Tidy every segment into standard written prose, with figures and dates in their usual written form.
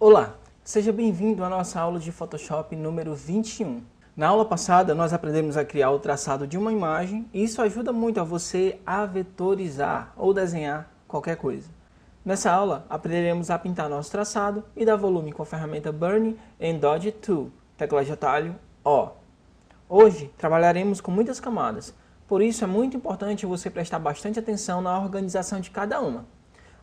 Olá, seja bem-vindo à nossa aula de Photoshop número 21. Na aula passada nós aprendemos a criar o traçado de uma imagem e isso ajuda muito a você a vetorizar ou desenhar qualquer coisa. Nessa aula aprenderemos a pintar nosso traçado e dar volume com a ferramenta Burn and Dodge Tool, tecla de atalho O. Hoje trabalharemos com muitas camadas, por isso é muito importante você prestar bastante atenção na organização de cada uma.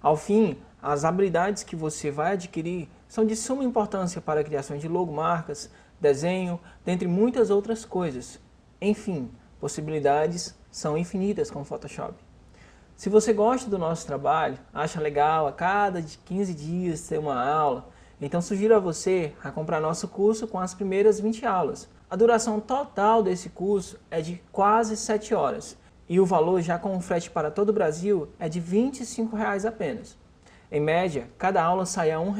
Ao fim, as habilidades que você vai adquirir são de suma importância para a criação de logomarcas, desenho, dentre muitas outras coisas. Enfim, possibilidades são infinitas com o Photoshop. Se você gosta do nosso trabalho, acha legal a cada 15 dias ter uma aula, então sugiro a você a comprar nosso curso com as primeiras 20 aulas. A duração total desse curso é de quase 7 horas. E o valor já com o frete para todo o Brasil é de R$ 25 apenas. Em média, cada aula sai a R$ 1,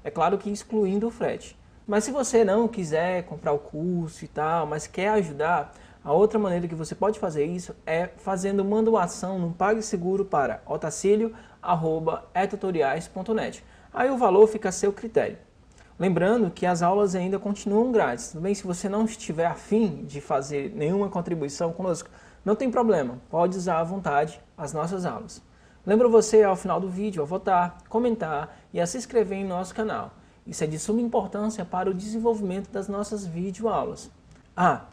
é claro que excluindo o frete. Mas se você não quiser comprar o curso e tal, mas quer ajudar, a outra maneira que você pode fazer isso é fazendo uma doação no PagSeguro para otacilio@etutoriais.net. Aí o valor fica a seu critério. Lembrando que as aulas ainda continuam grátis. Também se você não estiver afim de fazer nenhuma contribuição conosco, não tem problema, pode usar à vontade as nossas aulas. Lembro você ao final do vídeo a votar, comentar e a se inscrever em nosso canal. Isso é de suma importância para o desenvolvimento das nossas videoaulas.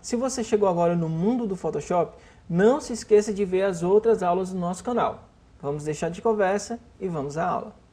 Se você chegou agora no mundo do Photoshop, não se esqueça de ver as outras aulas do nosso canal. Vamos deixar de conversa e vamos à aula.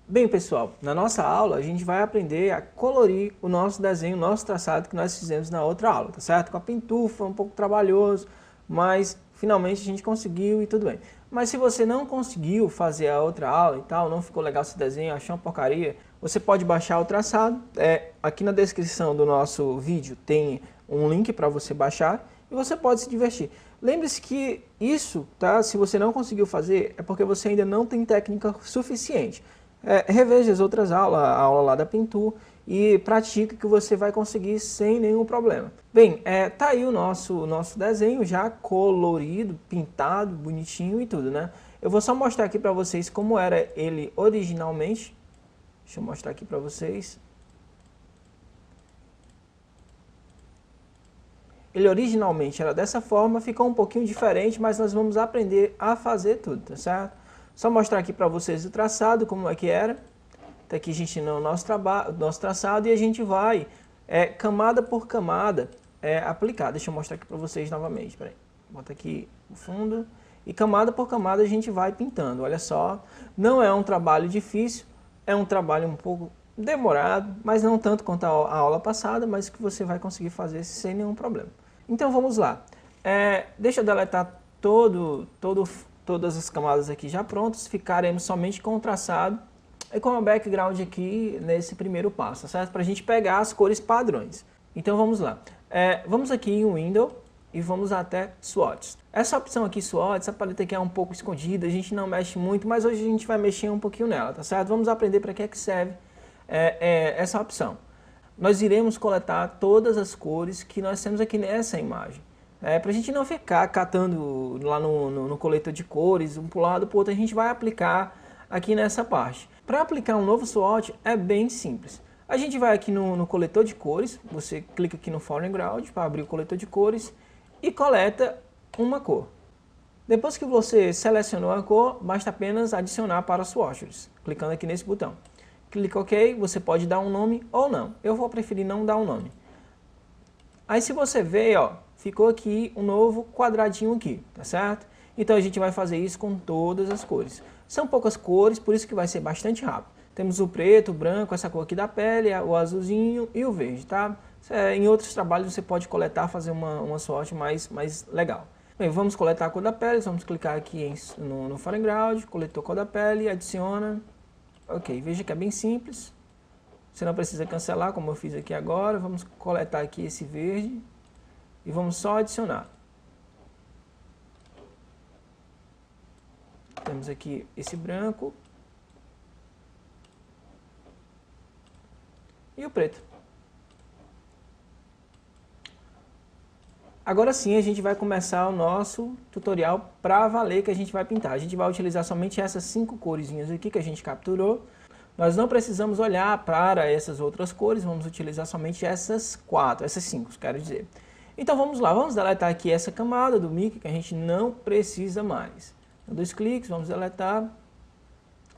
Bem pessoal, na nossa aula a gente vai aprender a colorir o nosso desenho, o nosso traçado que nós fizemos na outra aula, tá certo? Com a pintura foi um pouco trabalhoso, mas finalmente a gente conseguiu e tudo bem. Mas se você não conseguiu fazer a outra aula e tal, não ficou legal esse desenho, achou uma porcaria, você pode baixar o traçado. Aqui na descrição do nosso vídeo tem um link para você baixar e você pode se divertir. Lembre-se que isso, tá? Se você não conseguiu fazer, é porque você ainda não tem técnica suficiente. Reveja as outras aulas, a aula lá da pintura e pratique que você vai conseguir sem nenhum problema. Bem, tá aí o nosso desenho já colorido, pintado, bonitinho e tudo, né? Eu vou só mostrar aqui para vocês como era ele originalmente. Deixa eu mostrar aqui para vocês. Ele originalmente era dessa forma, ficou um pouquinho diferente, mas nós vamos aprender a fazer tudo, tá certo? Só mostrar aqui para vocês o traçado, como é que era. Até aqui a gente tem o nosso traçado e a gente vai, camada por camada, aplicar. Deixa eu mostrar aqui para vocês novamente. Peraí. Bota aqui o fundo. E camada por camada a gente vai pintando. Olha só, não é um trabalho difícil, é um trabalho um pouco demorado, mas não tanto quanto a aula passada, mas que você vai conseguir fazer sem nenhum problema. Então vamos lá. Deixa eu deletar todas as camadas aqui já prontas, ficaremos somente com o traçado e com o background aqui nesse primeiro passo, certo? Para a gente pegar as cores padrões. Então vamos lá. Vamos aqui em Window e vamos até Swatches. Essa opção aqui, Swatches, essa paleta aqui é um pouco escondida, a gente não mexe muito, mas hoje a gente vai mexer um pouquinho nela, tá certo? Vamos aprender para que é que serve essa opção. Nós iremos coletar todas as cores que nós temos aqui nessa imagem. Para a gente não ficar catando lá no coletor de cores, um para um lado para o outro, a gente vai aplicar aqui nessa parte. Para aplicar um novo swatch é bem simples. A gente vai aqui no coletor de cores, você clica aqui no Foreground para abrir o coletor de cores e coleta uma cor. Depois que você selecionou a cor, basta apenas adicionar para os swatches, clicando aqui nesse botão. Clica OK, você pode dar um nome ou não. Eu vou preferir não dar um nome. Aí se você ver, ó, ficou aqui um novo quadradinho aqui, tá certo? Então a gente vai fazer isso com todas as cores. São poucas cores, por isso que vai ser bastante rápido. Temos o preto, o branco, essa cor aqui da pele, o azulzinho e o verde, tá? Em outros trabalhos você pode coletar, fazer uma swatch mais legal. Bem, vamos coletar a cor da pele, vamos clicar aqui no Foreground, coletou a cor da pele, adiciona. Ok, veja que é bem simples. Você não precisa cancelar, como eu fiz aqui agora. Vamos coletar aqui esse verde e vamos só adicionar. temos aqui esse branco e o preto. Agora sim a gente vai começar o nosso tutorial para valer, que a gente vai pintar. A gente vai utilizar somente essas 5 coresinhas aqui que a gente capturou. Nós não precisamos olhar para essas outras cores, vamos utilizar somente essas 4, essas 5, quero dizer. Então vamos lá, vamos deletar aqui essa camada do Mickey que a gente não precisa mais. Dou 2 cliques, vamos deletar,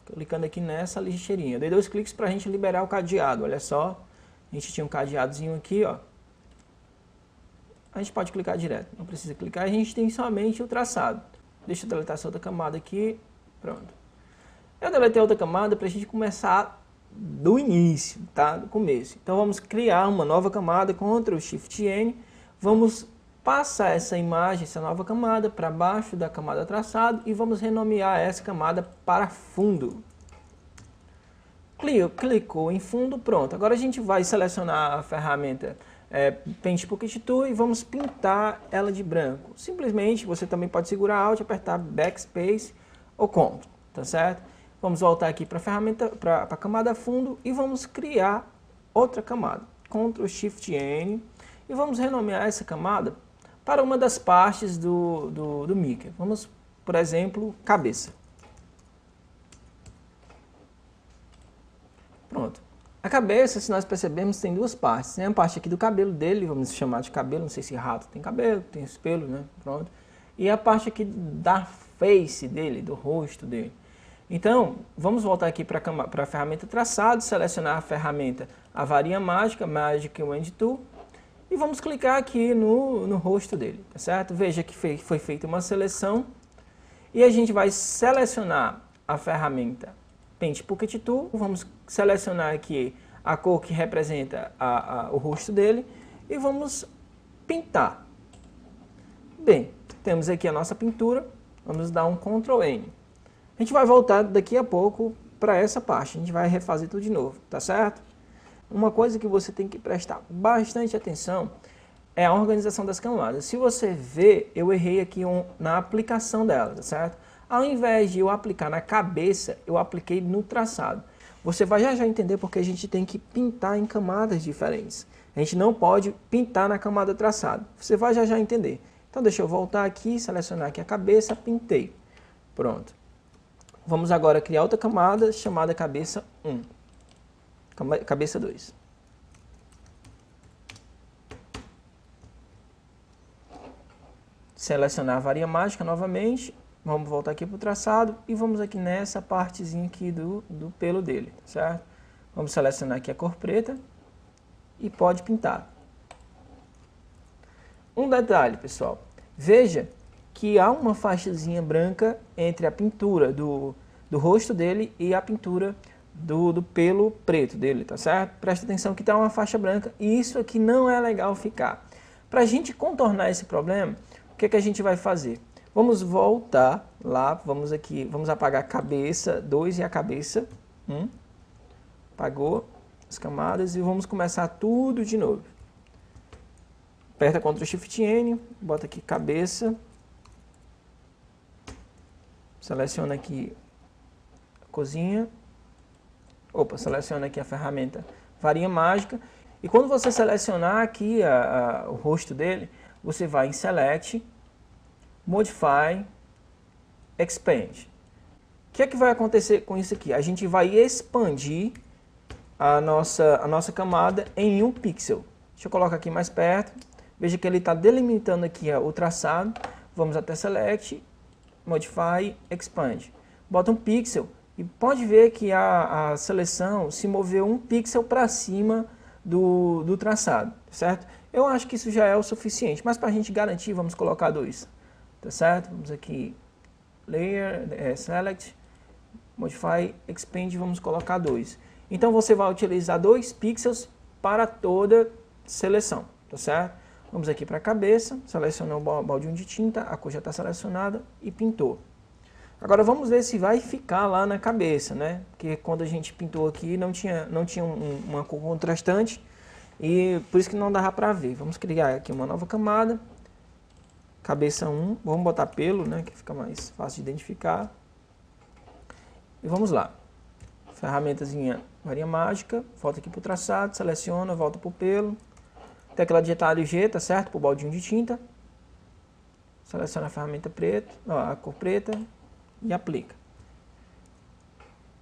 clicando aqui nessa lixeirinha. Dei 2 cliques para a gente liberar o cadeado, olha só, a gente tinha um cadeadozinho aqui, ó. A gente pode clicar direto, não precisa clicar, a gente tem somente o traçado. Deixa eu deletar essa outra camada aqui, pronto. Eu deletei outra camada para a gente começar do início, tá? Do começo. Então vamos criar uma nova camada, Ctrl Shift N, vamos passar essa imagem, essa nova camada, para baixo da camada traçado e vamos renomear essa camada para fundo. Clicou em fundo, pronto. Agora a gente vai selecionar a ferramenta Paint Pocket Tool e vamos pintar ela de branco. Simplesmente você também pode segurar Alt, apertar Backspace ou Ctrl, tá certo? Vamos voltar aqui para a ferramenta, para a camada fundo e vamos criar outra camada. Ctrl Shift N e vamos renomear essa camada para uma das partes do Mickey. Vamos, por exemplo, cabeça. Pronto. A cabeça, se nós percebemos, tem 2 partes. Tem a parte aqui do cabelo dele, vamos chamar de cabelo, não sei se rato tem cabelo, tem os pelos, né? Pronto. E a parte aqui da face dele, do rosto dele. Então, vamos voltar aqui para a ferramenta traçado, selecionar a ferramenta a varinha mágica, Magic Wand Tool, e vamos clicar aqui no rosto dele, tá certo? Veja que foi feita uma seleção, e a gente vai selecionar a ferramenta Paint Pocket Tool, vamos selecionar aqui a cor que representa o rosto dele e vamos pintar. Bem, temos aqui a nossa pintura, vamos dar um Ctrl N. A gente vai voltar daqui a pouco para essa parte, a gente vai refazer tudo de novo, tá certo? Uma coisa que você tem que prestar bastante atenção é a organização das camadas. Se você ver, eu errei aqui na aplicação dela, tá certo? Ao invés de eu aplicar na cabeça, eu apliquei no traçado. Você vai já entender porque a gente tem que pintar em camadas diferentes. A gente não pode pintar na camada traçado. Você vai já entender. Então deixa eu voltar aqui, selecionar aqui a cabeça, pintei. Pronto. Vamos agora criar outra camada chamada cabeça 1. Cabeça 2. Selecionar a varinha mágica novamente. Vamos voltar aqui para o traçado e vamos aqui nessa partezinha aqui do pelo dele, certo? Vamos selecionar aqui a cor preta e pode pintar. Um detalhe, pessoal. Veja que há uma faixazinha branca entre a pintura do rosto dele e a pintura do pelo preto dele, tá certo? Presta atenção que está uma faixa branca e isso aqui não é legal ficar. Para a gente contornar esse problema, o que a gente vai fazer? Vamos voltar lá, vamos apagar a cabeça 2 e a cabeça 1. Apagou as camadas e vamos começar tudo de novo. Aperta Ctrl Shift N, bota aqui cabeça. Seleciona aqui a cozinha. Seleciona aqui a ferramenta varinha mágica. E quando você selecionar aqui o rosto dele, você vai em Select, Modify, Expand. O que é que vai acontecer com isso aqui? A gente vai expandir a nossa camada em 1 pixel. Deixa eu colocar aqui mais perto. Veja que ele está delimitando aqui o traçado. Vamos até Select, Modify, Expand. Bota 1 pixel e pode ver que a seleção se moveu 1 pixel para cima do traçado, certo? Eu acho que isso já é o suficiente, mas para a gente garantir, vamos colocar 2. Tá certo? Vamos aqui, Layer, Select, Modify, Expand, vamos colocar 2. Então você vai utilizar 2 pixels para toda seleção, tá certo? Vamos aqui para a cabeça, seleciona o baldinho de tinta, a cor já está selecionada e pintou. Agora vamos ver se vai ficar lá na cabeça, né? Porque quando a gente pintou aqui não tinha uma cor contrastante e por isso que não dava para ver. Vamos criar aqui uma nova camada. Cabeça 1, vamos botar pelo, né, que fica mais fácil de identificar. E vamos lá. Ferramentazinha varinha mágica, volta aqui para o traçado, seleciona, volta para o pelo. Tecla de atalho G, tá certo? Para o baldinho de tinta. Seleciona a ferramenta preta, a cor preta e aplica.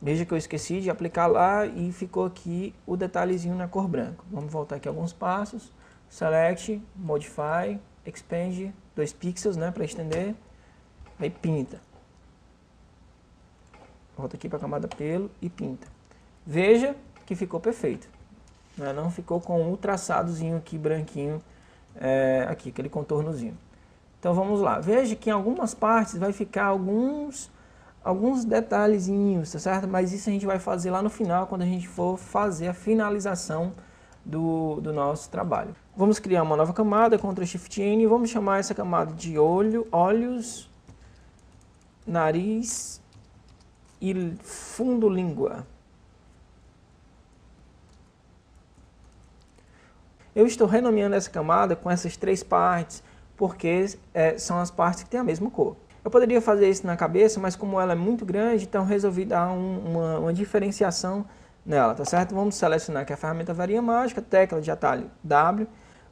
Veja que eu esqueci de aplicar lá e ficou aqui o detalhezinho na cor branca. Vamos voltar aqui alguns passos. Select, Modify, Expand, 2 pixels, né, para estender. Aí pinta. Volta aqui para a camada pelo e pinta. Veja que ficou perfeito. Né? Não ficou com o traçadozinho aqui branquinho, aqui, aquele contornozinho. Então vamos lá. Veja que em algumas partes vai ficar alguns detalhezinhos, tá certo? Mas isso a gente vai fazer lá no final, quando a gente for fazer a finalização do nosso trabalho. Vamos criar uma nova camada, Ctrl Shift N, e vamos chamar essa camada de olhos, nariz e fundo língua. Eu estou renomeando essa camada com essas 3 partes, porque são as partes que têm a mesma cor. Eu poderia fazer isso na cabeça, mas como ela é muito grande, então resolvi dar uma diferenciação nela, tá certo? Vamos selecionar aqui a ferramenta varinha mágica, tecla de atalho W.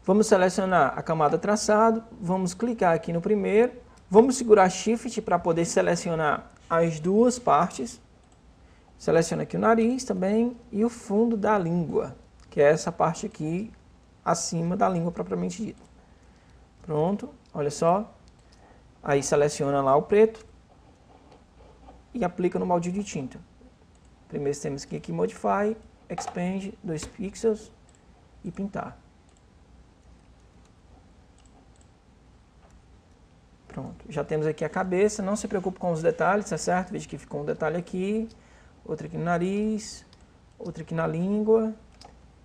Vamos selecionar a camada traçado, vamos clicar aqui no primeiro, vamos segurar Shift para poder selecionar as 2 partes. Seleciona aqui o nariz também e o fundo da língua, que é essa parte aqui acima da língua propriamente dita. Pronto, olha só. Aí seleciona lá o preto e aplica no baldinho de tinta. Primeiro temos que aqui Modify, Expand, 2 pixels e pintar. Pronto, já temos aqui a cabeça, não se preocupe com os detalhes, tá certo? Veja que ficou um detalhe aqui, outro aqui no nariz, outro aqui na língua.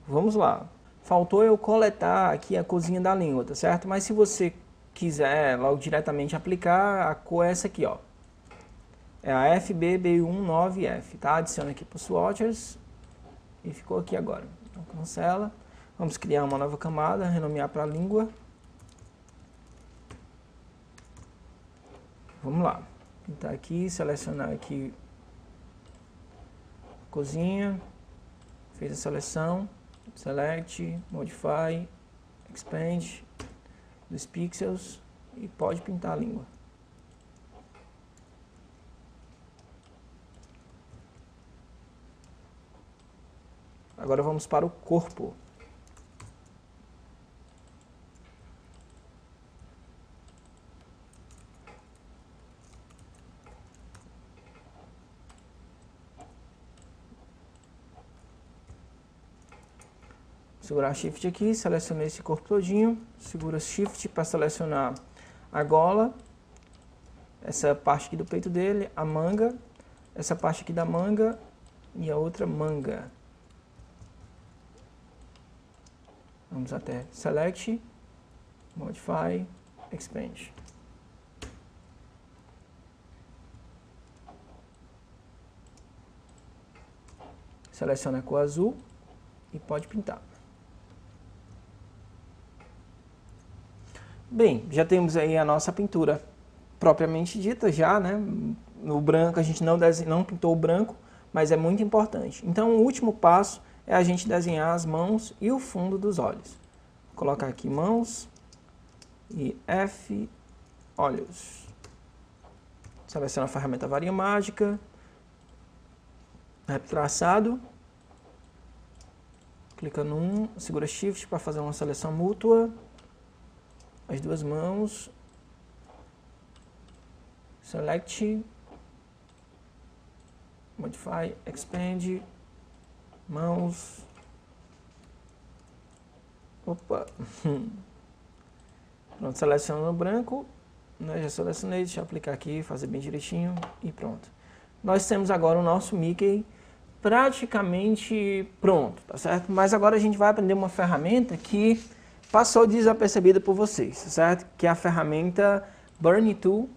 Vamos lá. Faltou eu coletar aqui a corzinha da língua, tá certo? Mas se você quiser logo diretamente aplicar, a cor é essa aqui, ó. É a FBB19F, tá? Adiciona aqui para os swatches e ficou aqui agora. Então cancela. Vamos criar uma nova camada, renomear para a língua. Vamos lá. Pintar aqui, selecionar aqui a corzinha. Fez a seleção. Select, Modify, Expand, 2 pixels e pode pintar a língua. Agora vamos para o corpo. Segurar Shift aqui, selecionei esse corpo todinho, segura Shift para selecionar a gola, essa parte aqui do peito dele, a manga, essa parte aqui da manga e a outra manga. Vamos até Select, Modify, Expand. Seleciona a cor azul e pode pintar. Bem, já temos aí a nossa pintura propriamente dita já, né? No branco a gente não pintou o branco, mas é muito importante. Então o último passo é a gente desenhar as mãos e o fundo dos olhos. Vou colocar aqui mãos e F, olhos. Seleciona a ferramenta varinha mágica, traçado. Clica no 1, segura Shift para fazer uma seleção mútua. As 2 mãos, Select, Modify, Expand, mãos, opa, pronto, seleciono no branco, né, já selecionei, deixa eu aplicar aqui, fazer bem direitinho e pronto. Nós temos agora o nosso Mickey praticamente pronto, tá certo? Mas agora a gente vai aprender uma ferramenta que passou desapercebida por vocês, tá certo? Que é a ferramenta Burn Tool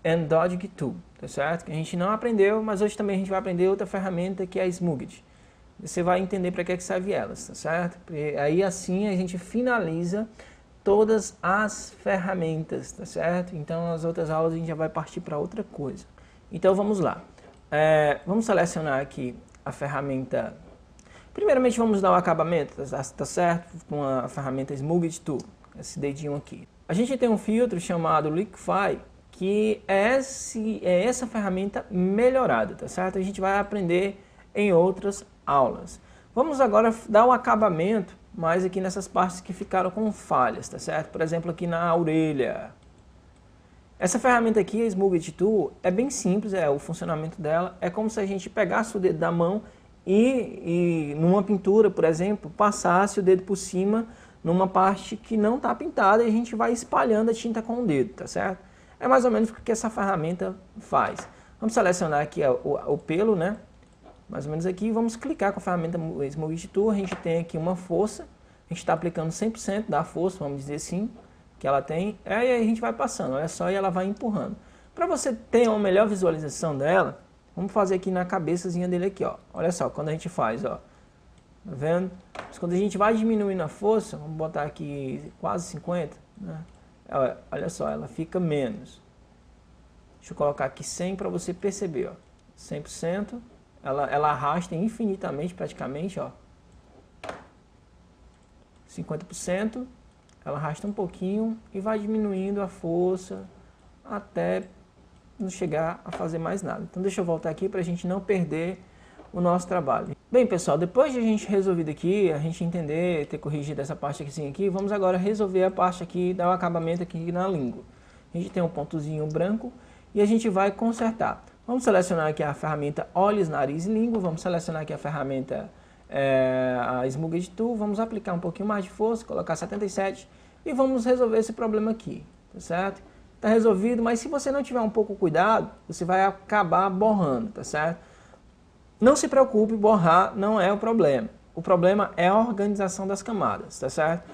and Dodge Tool, tá certo? Que a gente não aprendeu, mas hoje também a gente vai aprender outra ferramenta que é a Smooth. Você vai entender para que serve elas, tá certo? Porque aí assim a gente finaliza todas as ferramentas, tá certo? Então nas outras aulas a gente já vai partir para outra coisa. Então vamos lá. Vamos selecionar aqui a ferramenta. Primeiramente vamos dar o acabamento, tá certo? Com a ferramenta Smooth Tool, esse dedinho aqui. A gente tem um filtro chamado Liquify, que é essa ferramenta melhorada, tá certo? A gente vai aprender em outras aulas. Vamos agora dar o acabamento mais aqui nessas partes que ficaram com falhas, tá certo? Por exemplo, aqui na orelha. Essa ferramenta aqui, a Smooth Tool, é bem simples, o funcionamento dela é como se a gente pegasse o dedo da mão e numa pintura, por exemplo, passasse o dedo por cima numa parte que não está pintada e a gente vai espalhando a tinta com o dedo, tá certo? É mais ou menos o que essa ferramenta faz. Vamos selecionar aqui o pelo, né? Mais ou menos aqui, vamos clicar com a ferramenta Smooth Tool, a gente tem aqui uma força, a gente está aplicando 100% da força, vamos dizer assim, que ela tem, e aí a gente vai passando, olha só, e ela vai empurrando. Para você ter uma melhor visualização dela, vamos fazer aqui na cabeçazinha dele aqui, ó. Olha só, quando a gente faz, ó, tá vendo? Mas quando a gente vai diminuindo a força, vamos botar aqui quase 50, né? Olha só, ela fica menos. Deixa eu colocar aqui 100 para você perceber, ó. 100%, ela arrasta infinitamente praticamente, ó. 50%, ela arrasta um pouquinho e vai diminuindo a força até não chegar a fazer mais nada. Então deixa eu voltar aqui para a gente não perder o nosso trabalho. Bem, pessoal, depois de a gente resolvido aqui, a gente entender, ter corrigido essa parte aqui, vamos agora resolver a parte aqui, dar o acabamento aqui na língua. A gente tem um pontozinho branco e a gente vai consertar. Vamos selecionar aqui a ferramenta Olhos, Nariz e Língua, vamos selecionar aqui a ferramenta a Smooth Tool, vamos aplicar um pouquinho mais de força, colocar 77 e vamos resolver esse problema aqui, tá certo? Tá resolvido, mas se você não tiver um pouco cuidado, você vai acabar borrando, tá certo? Não se preocupe, borrar não é o problema. O problema é a organização das camadas, tá certo?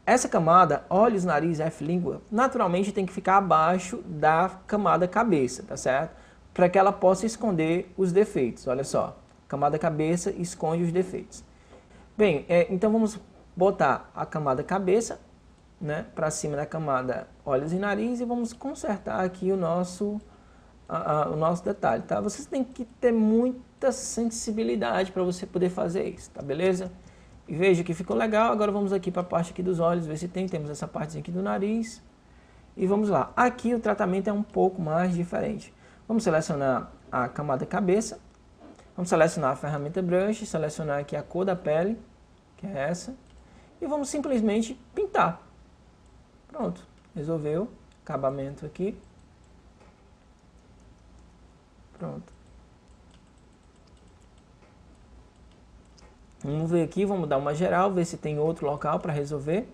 Essa camada, olhos, nariz, F, língua, naturalmente tem que ficar abaixo da camada cabeça, tá certo? Para que ela possa esconder os defeitos, olha só. Camada cabeça esconde os defeitos. Bem, então vamos botar a camada cabeça, né, para cima da camada olhos e nariz e vamos consertar aqui o nosso detalhe, tá? Vocês têm que ter muita sensibilidade para você poder fazer isso, tá beleza? E veja que ficou legal. Agora vamos aqui para a parte aqui dos olhos, ver se temos essa parte aqui do nariz. E vamos lá. Aqui o tratamento é um pouco mais diferente. Vamos selecionar a camada cabeça. Vamos selecionar a ferramenta brush, selecionar aqui a cor da pele, que é essa. E vamos simplesmente pintar. Pronto, resolveu. Acabamento aqui. Pronto. Vamos ver aqui, vamos dar uma geral, ver se tem outro local para resolver.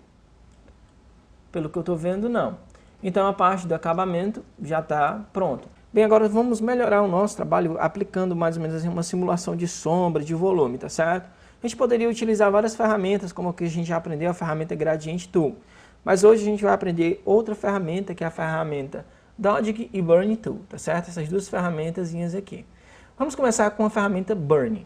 Pelo que eu estou vendo, não. Então a parte do acabamento já está pronto. Bem, agora vamos melhorar o nosso trabalho aplicando mais ou menos assim, uma simulação de sombra, de volume, tá certo? A gente poderia utilizar várias ferramentas, como que a gente já aprendeu, a ferramenta Gradient Tool. Mas hoje a gente vai aprender outra ferramenta, que é a ferramenta Dodge e Burn Tool, tá certo? Essas duas ferramentazinhas aqui. Vamos começar com a ferramenta Burn.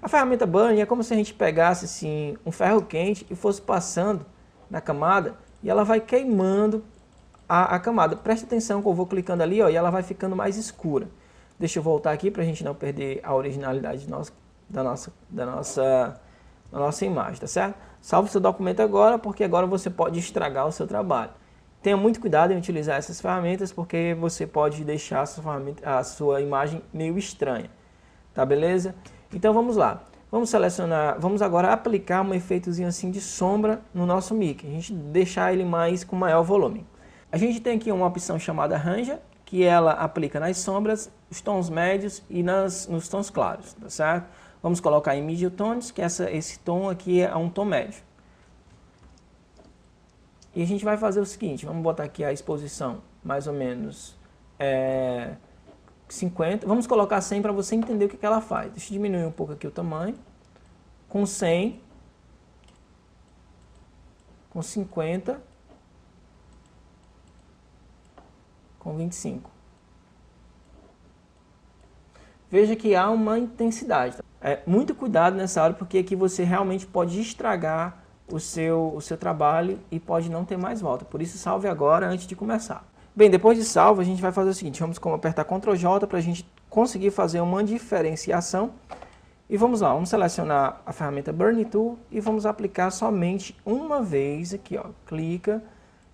A ferramenta Burn é como se a gente pegasse assim, um ferro quente e fosse passando na camada e ela vai queimando a camada. Preste atenção que eu vou clicando ali, ó, e ela vai ficando mais escura. Deixa eu voltar aqui para a gente não perder a originalidade da nossa imagem, tá certo? Salve seu documento agora, porque agora você pode estragar o seu trabalho. Tenha muito cuidado em utilizar essas ferramentas, porque você pode deixar a sua imagem meio estranha, tá beleza? Então vamos lá. Vamos selecionar, vamos agora aplicar um efeitozinho assim de sombra no nosso mic. A gente deixar ele com maior volume. A gente tem aqui uma opção chamada Ranger, que ela aplica nas sombras, os tons médios e nos tons claros, tá certo? Vamos colocar em Medium Tones, que esse tom aqui é um tom médio. E a gente vai fazer o seguinte, vamos botar aqui a exposição mais ou menos 50, vamos colocar 100 para você entender o que ela faz. Deixa eu diminuir um pouco aqui o tamanho, com 100, com 50, com 25. Veja que há uma intensidade. Muito cuidado nessa hora, porque aqui você realmente pode estragar o seu trabalho e pode não ter mais volta. Por isso, salve agora antes de começar. Bem, depois de salvo, a gente vai fazer o seguinte, vamos apertar Ctrl J para a gente conseguir fazer uma diferenciação. E vamos lá, vamos selecionar a ferramenta Burn Tool e vamos aplicar somente uma vez aqui, ó, clica,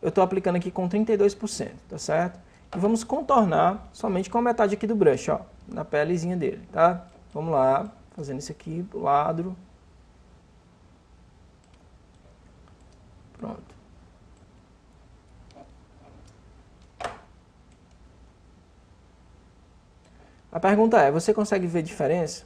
eu estou aplicando aqui com 32%, tá certo? E vamos contornar somente com a metade aqui do brush, ó, na pelezinha dele, tá? Vamos lá, fazendo isso aqui do lado. Pronto. A pergunta é, você consegue ver diferença?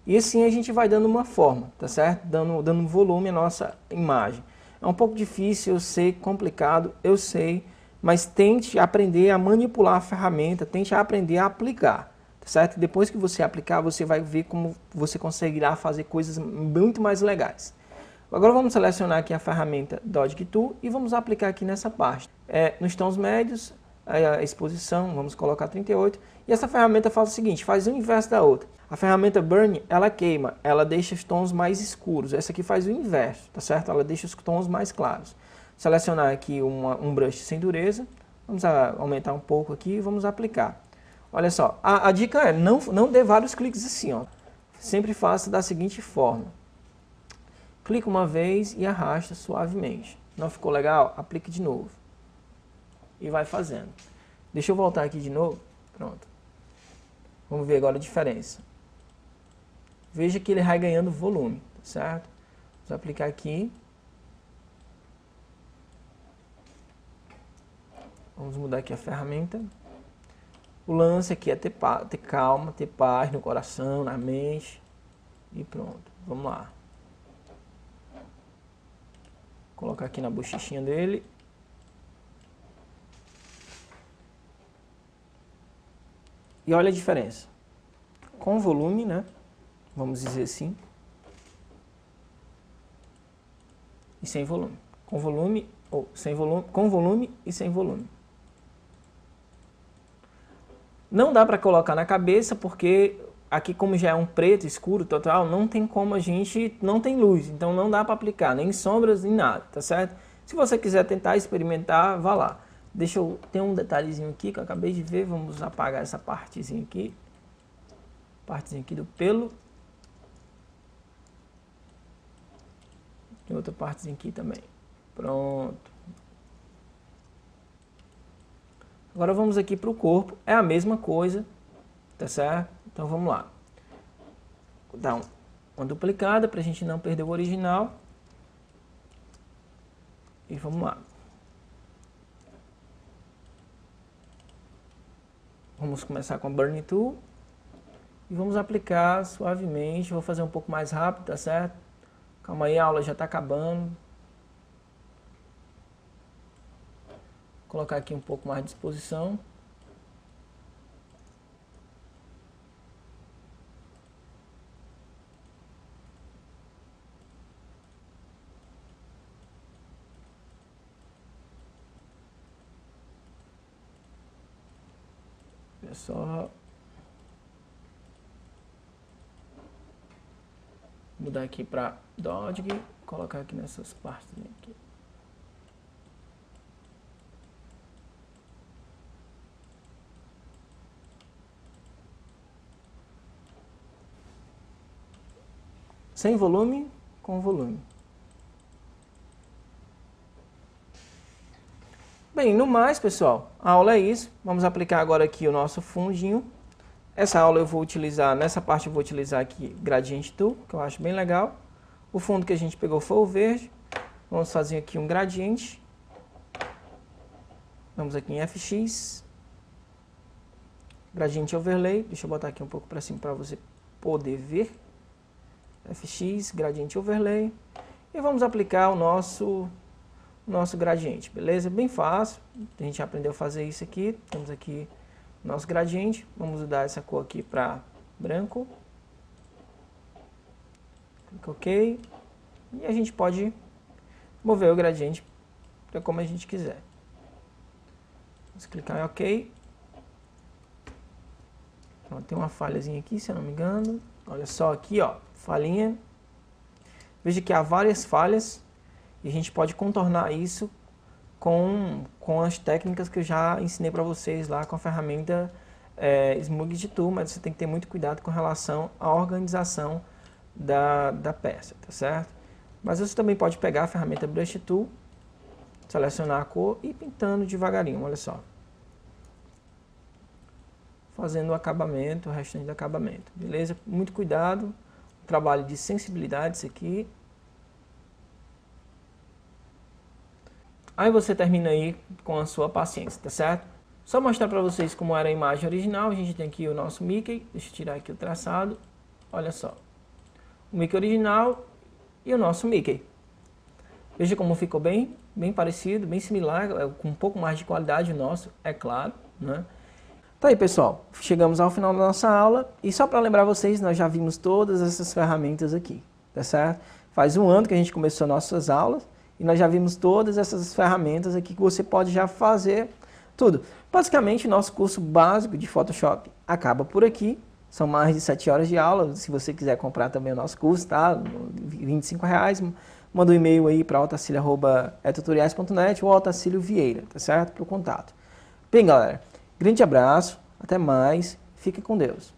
E assim a gente vai dando uma forma, tá certo? Dando volume à nossa imagem. É um pouco difícil, eu sei, complicado, eu sei, mas tente aprender a manipular a ferramenta, tente aprender a aplicar, tá certo? Depois que você aplicar, você vai ver como você conseguirá fazer coisas muito mais legais. Agora vamos selecionar aqui a ferramenta Dodge Tool e vamos aplicar aqui nessa parte. Nos tons médios, a exposição, vamos colocar 38, e essa ferramenta faz o seguinte, faz o inverso da outra. A ferramenta Burn, ela queima, ela deixa os tons mais escuros. Essa aqui faz o inverso, tá certo? Ela deixa os tons mais claros. Selecionar aqui um brush sem dureza. Vamos aumentar um pouco aqui e vamos aplicar. Olha só, a dica é, não dê vários cliques assim, ó. Sempre faça da seguinte forma. Clica uma vez e arrasta suavemente. Não ficou legal? Aplique de novo. E vai fazendo. Deixa eu voltar aqui de novo. Pronto. Vamos ver agora a diferença. Veja que ele vai ganhando volume, tá certo? Vamos aplicar aqui. Vamos mudar aqui a ferramenta. O lance aqui é ter calma, ter paz no coração, na mente. E pronto, vamos lá. Vou colocar aqui na bochechinha dele. E olha a diferença. Com volume, né? Vamos dizer assim. E sem volume. Com volume ou sem volume, com volume e sem volume. Não dá para colocar na cabeça porque aqui como já é um preto escuro total, não tem como não tem luz, então não dá para aplicar nem sombras nem nada, tá certo? Se você quiser tentar experimentar, vá lá. Tem um detalhezinho aqui que eu acabei de ver, vamos apagar essa partezinha aqui. Partezinha aqui do pelo. Tem outra partezinha aqui também. Pronto. Agora vamos aqui para o corpo. É a mesma coisa, tá certo? Então vamos lá. Vou dar uma duplicada para a gente não perder o original. E vamos lá. Vamos começar com a Burn Tool. E vamos aplicar suavemente. Vou fazer um pouco mais rápido, tá certo? Calma aí, a aula já está acabando. Vou colocar aqui um pouco mais de exposição. É só mudar aqui para Dodge, colocar aqui nessas partes aqui. Sem volume, com volume. Bem, no mais, pessoal, a aula é isso. Vamos aplicar agora aqui o nosso fundinho. Essa aula eu vou utilizar, nessa parte eu vou utilizar aqui Gradient Tool, que eu acho bem legal. O fundo que a gente pegou foi o verde. Vamos fazer aqui um gradiente. Vamos aqui em FX. Gradient Overlay. Deixa eu botar aqui um pouco para cima para você poder ver. FX, Gradient Overlay. E vamos aplicar o nosso gradiente, beleza? Bem fácil. A gente aprendeu a fazer isso aqui. Temos aqui nosso gradiente, vamos mudar essa cor aqui para branco. Clica OK. E a gente pode mover o gradiente para como a gente quiser. Vamos clicar em OK. Então, tem uma falhazinha aqui, se eu não me engano. Olha só aqui, ó, falhinha. Veja que há várias falhas e a gente pode contornar isso com as técnicas que eu já ensinei para vocês lá com a ferramenta Smooth Tool, mas você tem que ter muito cuidado com relação à organização da peça, tá certo? Mas você também pode pegar a ferramenta Brush Tool, selecionar a cor e ir pintando devagarinho, olha só. Fazendo o acabamento, o restante do acabamento, beleza? Muito cuidado, trabalho de sensibilidade isso aqui. Aí você termina aí com a sua paciência, tá certo? Só mostrar para vocês como era a imagem original. A gente tem aqui o nosso Mickey. Deixa eu tirar aqui o traçado. Olha só. O Mickey original e o nosso Mickey. Veja como ficou bem parecido, bem similar, com um pouco mais de qualidade o nosso, é claro, né? Tá aí, pessoal. Chegamos ao final da nossa aula. E só para lembrar vocês, nós já vimos todas essas ferramentas aqui, tá certo? Faz um ano que a gente começou nossas aulas. E nós já vimos todas essas ferramentas aqui que você pode já fazer tudo. Basicamente, nosso curso básico de Photoshop acaba por aqui. São mais de 7 horas de aula. Se você quiser comprar também o nosso curso, tá? R$25. Manda um e-mail aí para otacílio@etutoriais.net ou Otacílio Vieira, tá certo? Para o contato. Bem, galera, grande abraço. Até mais. Fique com Deus.